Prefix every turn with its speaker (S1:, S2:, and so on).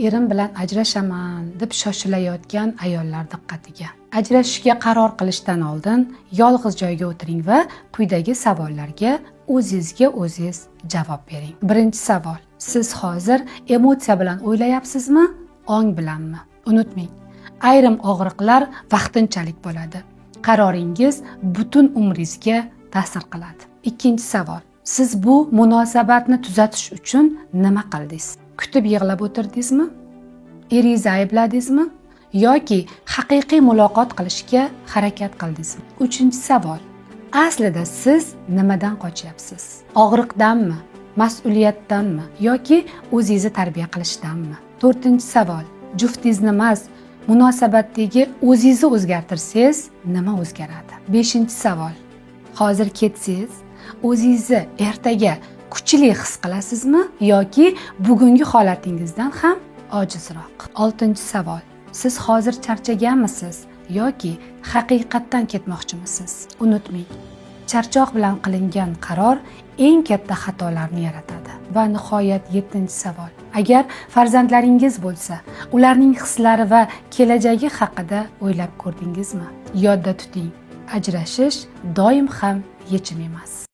S1: Erim bilan ajrashaman deb shoshilayotgan ayollar diqqatiga. Ajrashishga qaror qilishdan oldin yolg'iz joyga o'tiring va quyidagi savollarga o'zingizga o'zingiz javob bering. Birinchi savol: siz hozir emotsiya bilan o'ylayapsizmi, ong bilanmi? Unutmang, ayrim og'riqlar vaqtinchalik bo'ladi. Qaroringiz butun umringizga ta'sir qiladi. Ikkinchi savol: siz bu munosabatni tuzatish uchun nima qildingiz? Kutib yig'lab o'tirdingizmi? Eringizni aybladingizmi? Yoki haqiqiy muloqot qilishga harakat qildingizmi? Uchinchi savol: aslida siz nimadan qochyapsiz? Og'riqdanmi, mas'uliyatdanmi yoki o'zingizni tarbiya qilishdanmi? To'rtinchi savol: juftingizni emas, munosabatdagi o'zingizni o'zgartirsangiz nima o'zgaradi? Beshinchi savol: hozir ketsangiz o'zingizni ertaga kuchli his qilasizmi yoki bugungi holatingizdan ham ojizroq? Oltinchi savol: siz hozir charchaganmisiz yoki haqiqatdan ketmoqchimisiz? Unutmang, charchoq bilan qilingan qaror eng katta xatolarni yaratadi. Va nihoyat yettinchi savol: agar farzandlaringiz bo'lsa, ularning hislari va kelajagi haqida o'ylab ko'rdingizmi? Yodda tuting, ajrashish doim ham yechim emas.